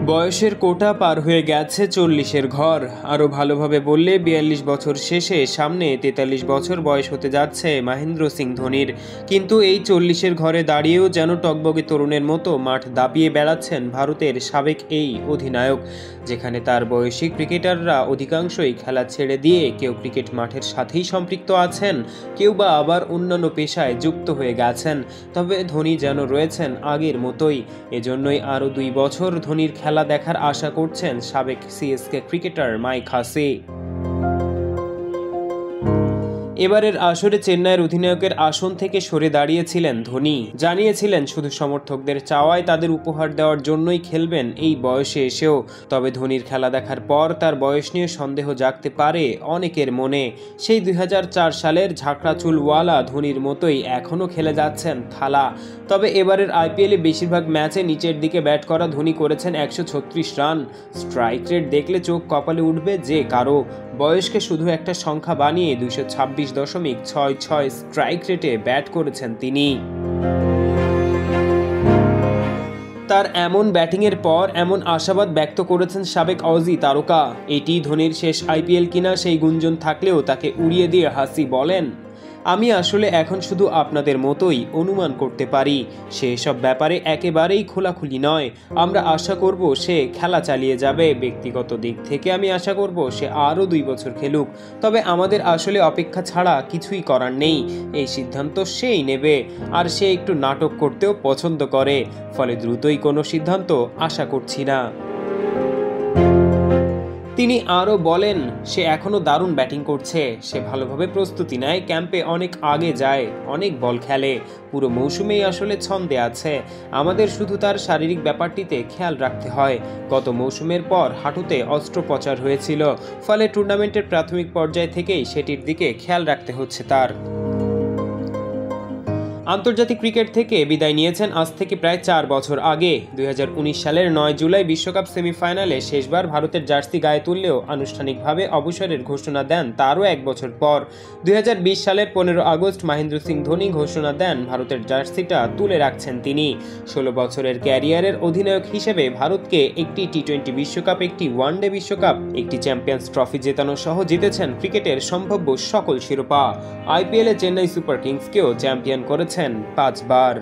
বয়সের কোটা পার হয়ে গেছে 40-এর ঘর। আরও ভালোভাবে বললে 42 বছর শেষে সামনে 43 বছর বয়স হতে যাচ্ছে মহেন্দ্র সিং ধোনির। কিন্তু এই 40-এর ঘরে দাঁড়িয়েও যেন টগবগে তরুণের মতো মাঠ দাপিয়ে বেড়াচ্ছেন ভারতের সাবেক এই অধিনায়ক, যেখানে তার বয়সী ক্রিকেটাররা অধিকাংশই খেলা ছেড়ে দিয়ে কেউ ক্রিকেট মাঠের সাথেই সম্পৃক্ত আছেন, কেউ বা আবার অন্যান্য পেশায় যুক্ত হয়ে গেছেন। তবে ধোনি যেন রয়েছেন আগের মতোই। এজন্যই আরও 2 বছর ধোনির খেলা দেখার আশা করছেন সাবেক সিএসকে ক্রিকেটার মাইক হাসি। এবারের আসরে চেন্নাইয়ের অধিনায়কের আসন থেকে সরে দাঁড়িয়েছিলেন ধোনি। জানিয়েছিলেন শুধু সমর্থকদের চাওয়ায় তাদের উপহার দেওয়ার জন্যই খেলবেন এই বয়সে এসেও। তবে ধোনির খেলা দেখার পর তার বয়স নিয়ে সন্দেহ জাগতে পারে অনেকের মনে। সেই 2004 সালের ঝাঁকড়া চুলওয়ালা ধোনির মতোই এখনও খেলে যাচ্ছেন থালা। তবে এবারের আইপিএলে বেশিরভাগ ম্যাচে নিচের দিকে ব্যাট করা ধোনি করেছেন 136 রান। স্ট্রাইক রেট দেখলে চোখ কপালে উঠবে যে কারো। বয়সকে শুধু একটা সংখ্যা বানিয়ে 226.66 স্ট্রাইক রেটে ব্যাট করেছেন তিনি। তার এমন ব্যাটিংয়ের পর এমন আশাবাদ ব্যক্ত করেছেন সাবেক অজি তারকা। এটি ধোনির শেষ আইপিএল কিনা সেই গুঞ্জন থাকলেও তাকে উড়িয়ে দিয়ে হাসি বলেন, আমি আসলে এখন শুধু আপনাদের মতোই অনুমান করতে পারি। সে সব ব্যাপারে একেবারেই খোলাখুলি নয়। আমরা আশা করব সে খেলা চালিয়ে যাবে। ব্যক্তিগত দিক থেকে আমি আশা করব সে আরও 2 বছর খেলুক। তবে আমাদের আসলে অপেক্ষা ছাড়া কিছুই করার নেই। এই সিদ্ধান্ত সেই নেবে। আর সে একটু নাটক করতেও পছন্দ করে, ফলে দ্রুতই কোনো সিদ্ধান্ত আশা করছি না। তিনি আরও বলেন, সে এখনও দারুণ ব্যাটিং করছে। সে ভালোভাবে প্রস্তুতি নেয়, ক্যাম্পে অনেক আগে যায়, অনেক বল খেলে। পুরো মৌসুমেই আসলে ছন্দে আছে। আমাদের শুধু তার শারীরিক ব্যাপারটিতে খেয়াল রাখতে হয়। গত মৌসুমের পর হাঁটুতে অস্ত্রোপচার হয়েছিল, ফলে টুর্নামেন্টের প্রাথমিক পর্যায় থেকেই সেটির দিকে খেয়াল রাখতে হচ্ছে তার। আন্তর্জাতিক ক্রিকেট থেকে বিদায় নিয়েছেন আজ থেকে প্রায় 4 বছর আগে। 2019 সালের 9 জুলাই বিশ্বকাপ সেমিফাইনালে শেষবার ভারতের জার্সি গায়ে তুললেও আনুষ্ঠানিকভাবে অবসরের ঘোষণা দেন তারও 1 বছর পর। 2020 সালের 15 আগস্ট মহেন্দ্র সিং ধোনি ঘোষণা দেন ভারতের জার্সিটা তুলে রাখছেন তিনি। 16 বছরের ক্যারিয়ারের অধিনায়ক হিসেবে ভারতকে একটি টি-20 বিশ্বকাপ, একটি ওয়ানডে বিশ্বকাপ, একটি চ্যাম্পিয়ন্স ট্রফি জেতানো সহ জিতেছেন ক্রিকেটের সম্ভাব্য সকল শিরোপা। আইপিএলে চেন্নাই সুপার কিংসকেও চ্যাম্পিয়ন করেছেন 5 বার।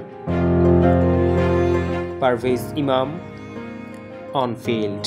পারভেজ ইমাম, অন ফিল্ড।